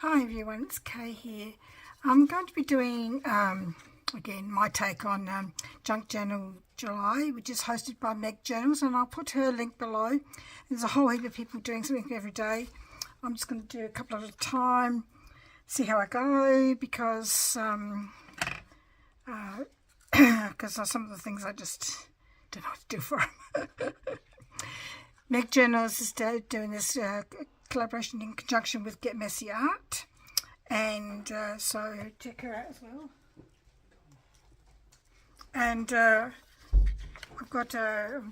Hi everyone, it's Kay here. I'm going to be doing, again, my take on Junk Journal July, which is hosted by Meg Journals, and I'll put her link below. There's a whole heap of people doing something every day. I'm just going to do a couple at a time, see how I go, because some of the things I just don't know what to do for them. Meg Journals is doing this collaboration in conjunction with Get Messy Art, and so check her out as well. And I'm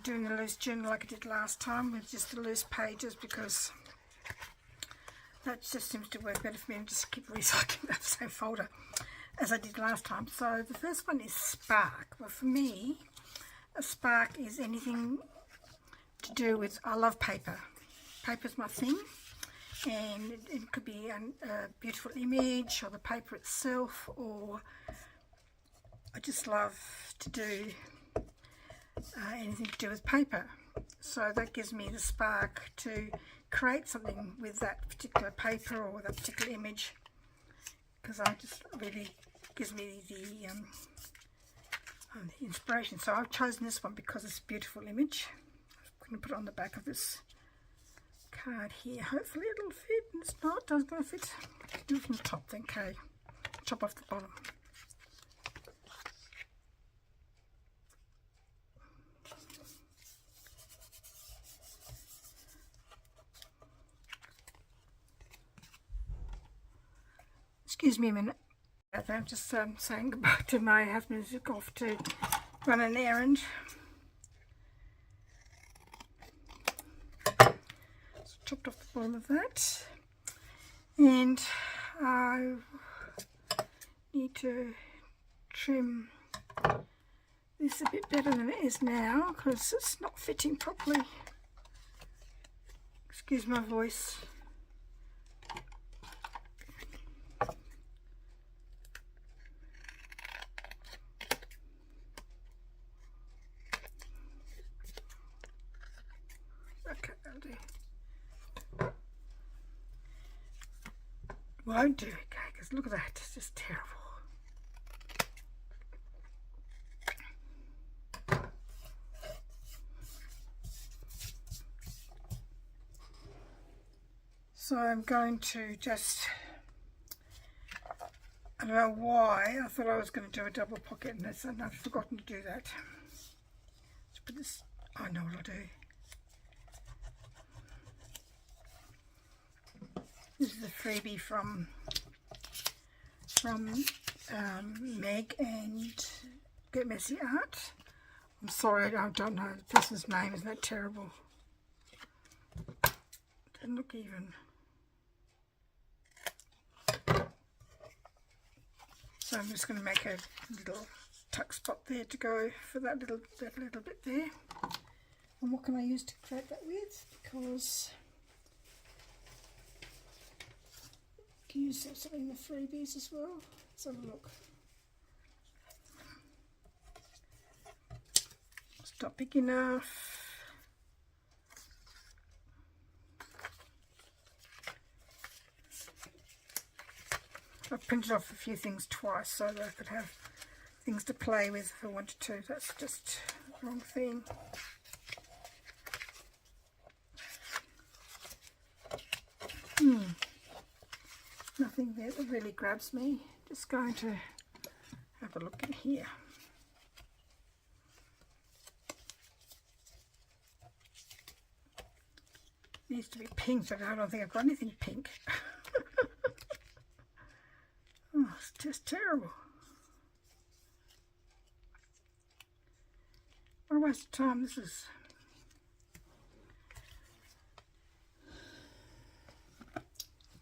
doing a loose journal like I did last time with just the loose pages, because that just seems to work better for me, and just keep recycling that same folder as I did last time. So the first one is Spark. Well, for me, a spark is anything to do with, I love paper. Paper's my thing, and it could be a beautiful image, or the paper itself, or I just love to do anything to do with paper. So that gives me the spark to create something with that particular paper or that particular image, because I just really gives me the inspiration. So I've chosen this one because it's a beautiful image. I'm going to put it on the back of this card here. Hopefully it'll fit, and it's not, doesn't going to fit. Do it from the top then, okay. Chop off the bottom. Excuse me a minute. I'm just saying goodbye to my husband who's off to run an errand. So chopped off the bottom of that, and I need to trim this a bit better than it is now, because it's not fitting properly. Excuse my voice. Okay, that'll do. Won't do, okay, because look at that, it's just terrible. So I'm going to just, I don't know why, I thought I was going to do a double pocket, and I've forgotten to do that. Let's put this, I know what I'll do. This is a freebie from Meg and Get Messy Art. I'm sorry, I don't know the person's name. Isn't that terrible? Doesn't look even. So I'm just going to make a little tuck spot there to go for that little bit there. And what can I use to create that with? Because I can use something in the freebies as well. Let's have a look. It's not big enough. I've printed off a few things twice so that I could have things to play with if I wanted to. That's just the wrong thing. Nothing there that really grabs me. Just going to have a look in here. Needs to be pink, but I don't think I've got anything pink. Oh, it's just terrible. What a waste of time this is.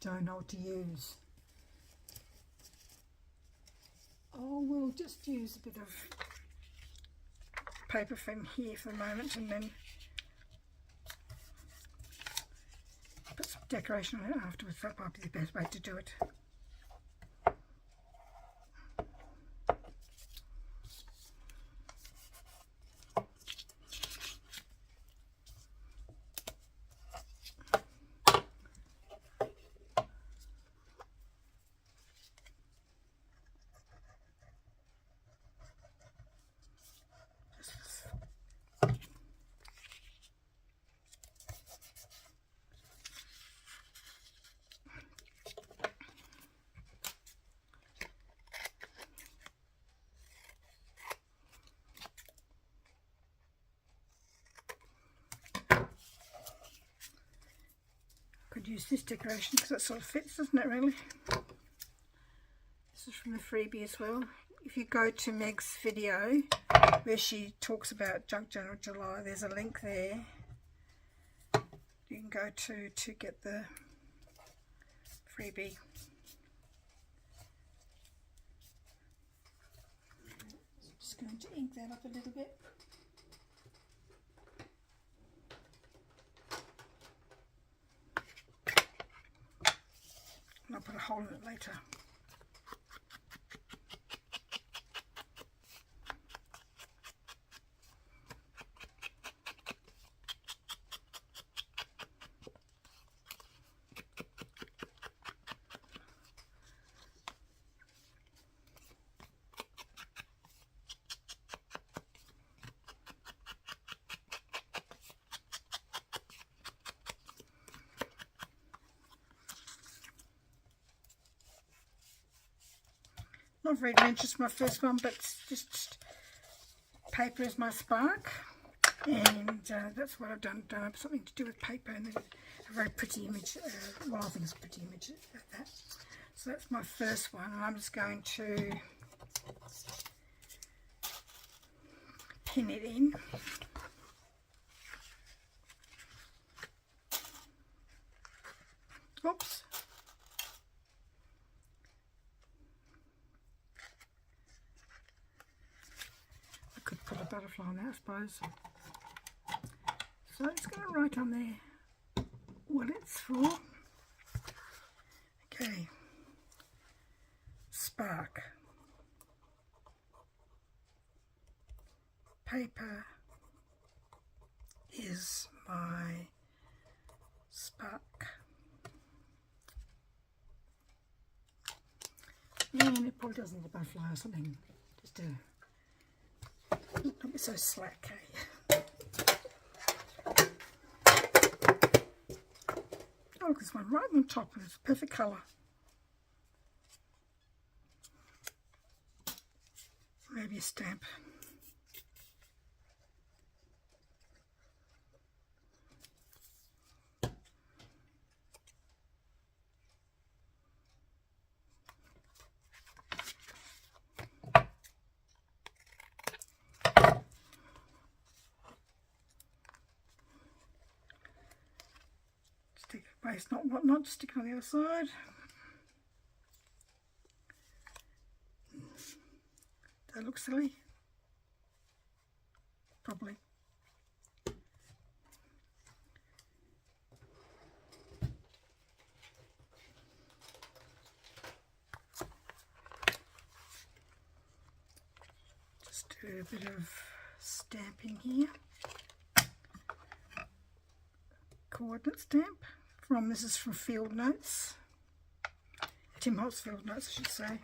Don't know what to use. Oh, we'll just use a bit of paper from here for a moment, and then put some decoration on it afterwards. That might be the best way to do it. Could use this decoration because it sort of fits, doesn't it, really? This is from the freebie as well. If you go to Meg's video where she talks about Junk Journal July, there's a link there you can go to get the freebie. So I'm just going to ink that up a little bit. And I'll put a hole in it later. Not very adventurous, my first one, but just paper is my spark, and that's what I've done. Done something to do with paper, and a very pretty image. Well, I think it's a pretty image at that. So that's my first one, and I'm just going to pin it in. Oops. Put a butterfly on that, I suppose. So it's going to write on there what it's for. Okay. Spark. Paper is my spark. And it probably doesn't need a butterfly or something. Just a don't be so slack, eh? Oh, look, there's one right on top, and it's a perfect colour. Maybe a stamp. Waste not whatnot, stick it on the other side. Does that look silly? Probably. Just do a bit of stamping here. Coordinate stamp. This is from Field Notes, Tim Holtz Field Notes, I should say.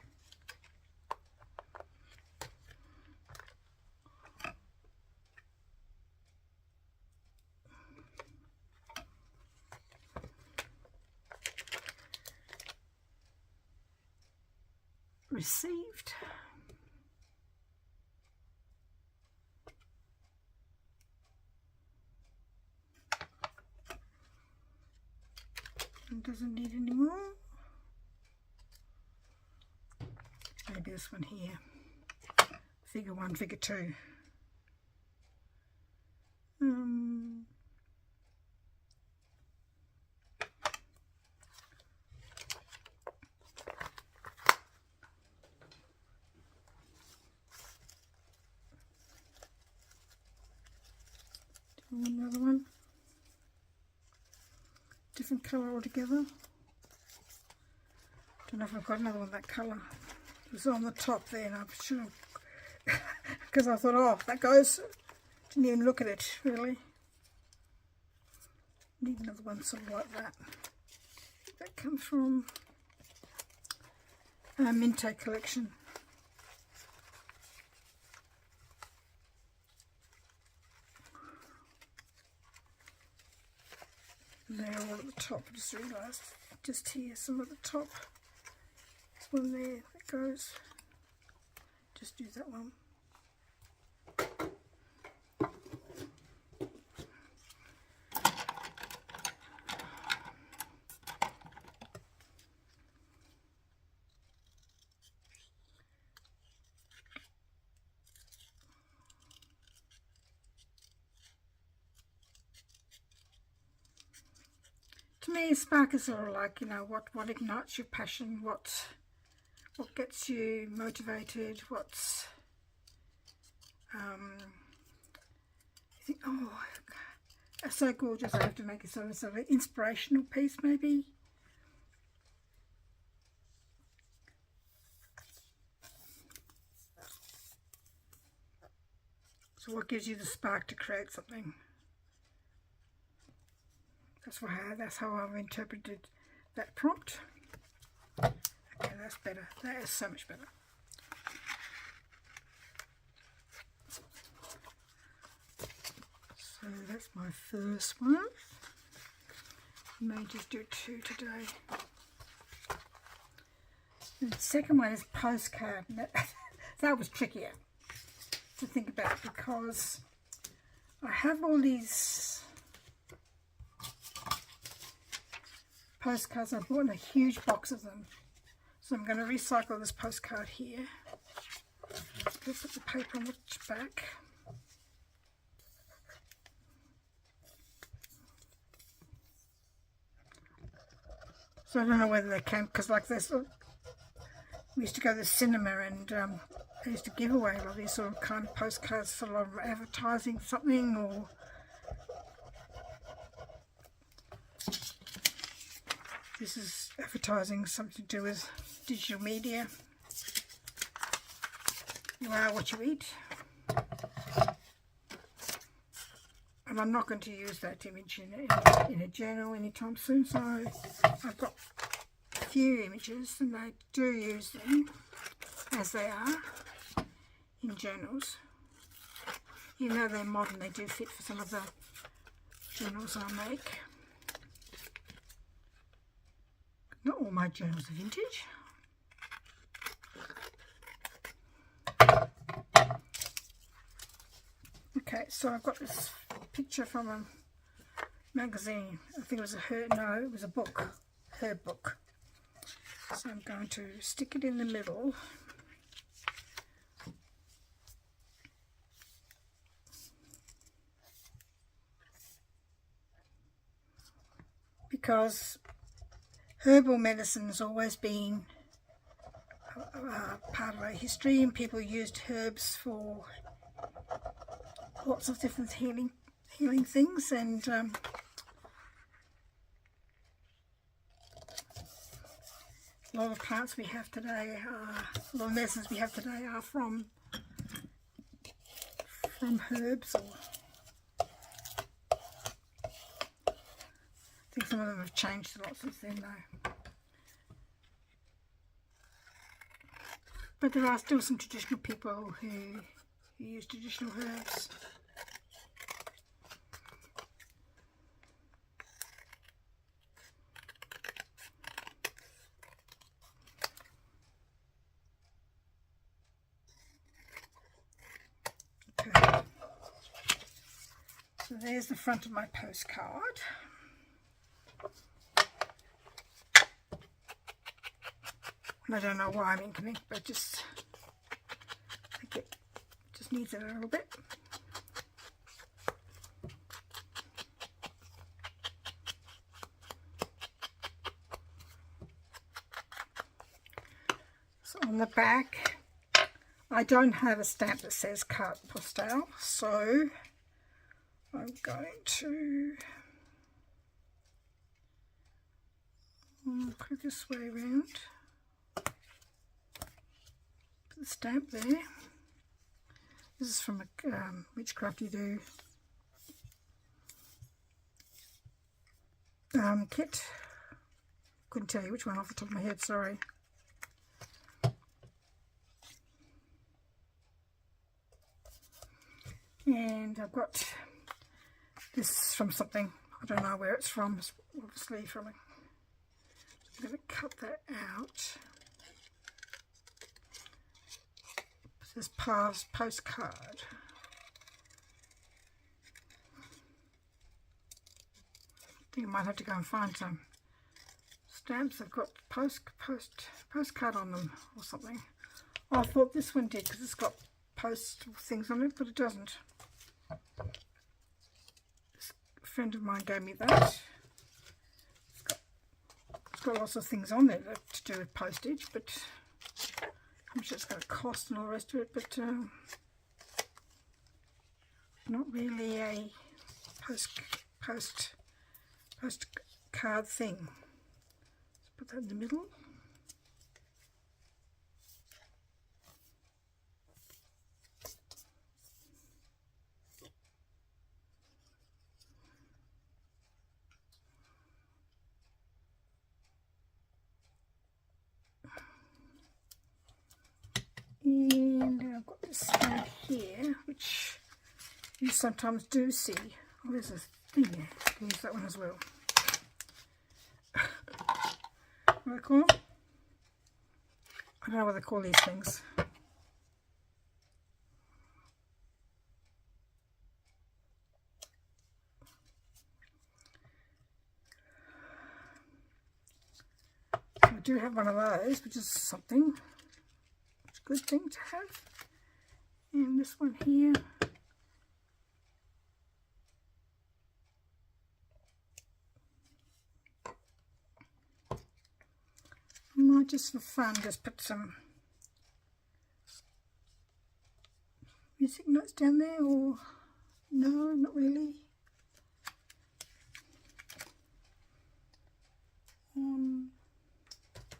Received. Doesn't need any more. Maybe this one here. Figure 1, figure 2. Do another one. Different colour altogether. Don't know if I've got another one that colour. It was on the top there, and I should have, because I thought, oh, that goes. Didn't even look at it really. Need another one sort of like that. That comes from Minto collection. And they're all at the top. I just realised, just here, some at the top. There's one there that goes. Just use that one. To me, spark is sort of like, you know, what ignites your passion, what gets you motivated, what's you think, oh, it's so gorgeous. I have to make a sort of an inspirational piece, maybe. So what gives you the spark to create something? That's how I've interpreted that prompt. Okay, that's better. That is so much better. So that's my first one. I may just do 2 today. And the second one is Postcard. That was trickier to think about because I have all these postcards. I bought in a huge box of them. So I'm going to recycle this postcard here. Let's put the paper on the back. So I don't know whether they came, because like this, we used to go to the cinema and they used to give away a lot of these sort of kind of postcards for a lot of advertising something, or this is advertising something to do with digital media. You are what you eat. And I'm not going to use that image in a journal anytime soon, so I've got a few images and I do use them as they are in journals. Even though they're modern, they do fit for some of the journals I make. Not all my journals are vintage. Okay, so I've got this picture from a magazine. I think it was it was a book, her book. So I'm going to stick it in the middle. Because herbal medicine has always been part of our history, and people used herbs for lots of different healing things, and a lot of plants we have today, a lot of medicines we have today are from herbs. Or I think some of them have changed a lot since then though. But there are still some traditional people who use traditional herbs. Okay. So there's the front of my postcard. I don't know why I'm inking it, but just I think it just needs it a little bit. So on the back, I don't have a stamp that says carte postale, so I'm going to put it this way around. Put the stamp there. This is from a Witchcrafty Do kit. Couldn't tell you which one off the top of my head, sorry. And I've got this from something, I don't know where it's from, it's obviously from a, I'm going to cut that out. This postcard. I think I might have to go and find some stamps. I've got postcard on them or something. Oh, I thought this one did because it's got post things on it, but it doesn't. A friend of mine gave me that. It's got lots of things on there to do with postage, but how much it's going to cost and all the rest of it, but not really a postcard thing. Let's put that in the middle. And I've got this one here, which you sometimes do see. Oh, there's a thing there. I can use that one as well. What do they call them? I don't know what they call these things. So I do have one of those, which is something. It's a good thing to have. And this one here. I might just for fun just put some music notes down there, or no, not really.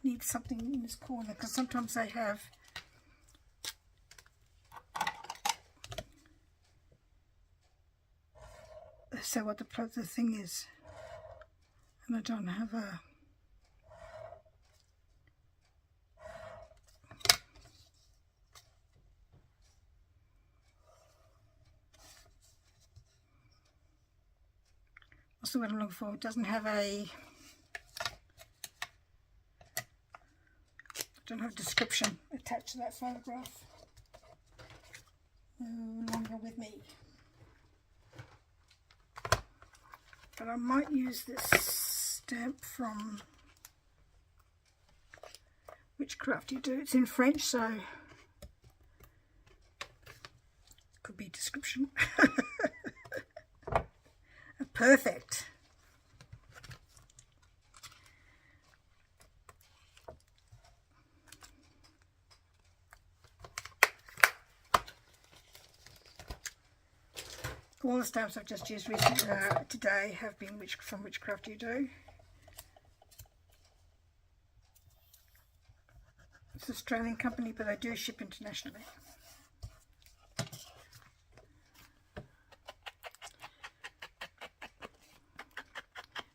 Need something in this corner because sometimes they have say what the thing is, and I don't have a what's the word I'm looking for? It doesn't have a don't have a description attached to that photograph. No longer with me. But I might use this stamp from Witchcraft You Do. It's in French, so could be description. Perfect. All the stamps I've just used recently, today have been from Witchcraft You Do. It's an Australian company, but they do ship internationally.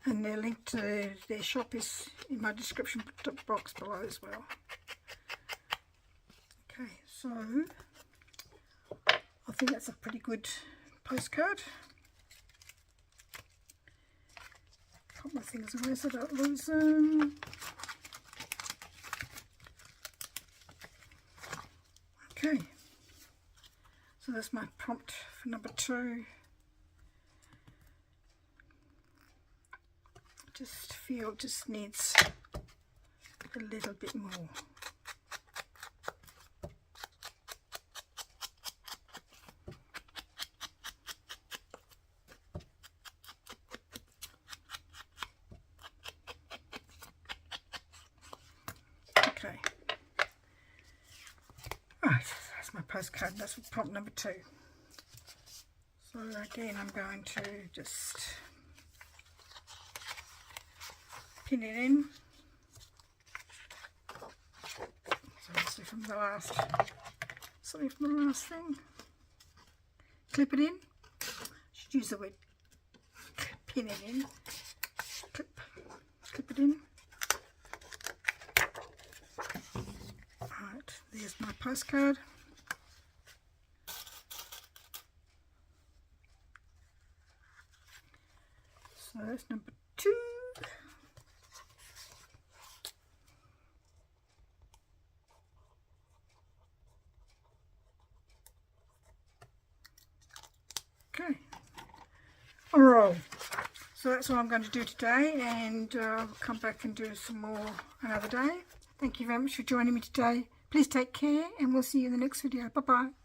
And their link to their shop is in my description box below as well. Okay, so I think that's a pretty good postcard. Put my things away so I don't lose them. Okay, so that's my prompt for number 2. Just feel it just needs a little bit more. Okay. Right, that's my postcard. That's for prompt number 2. So again, I'm going to just pin it in. So obviously from the last, something from the last thing. Clip it in. Should use the word pin it in. Clip it in. Alright, there's my postcard. So that's number 2. Okay, alright, so that's what I'm going to do today, and I'll come back and do some more another day. Thank you very much for joining me today. Please take care, and we'll see you in the next video. Bye bye.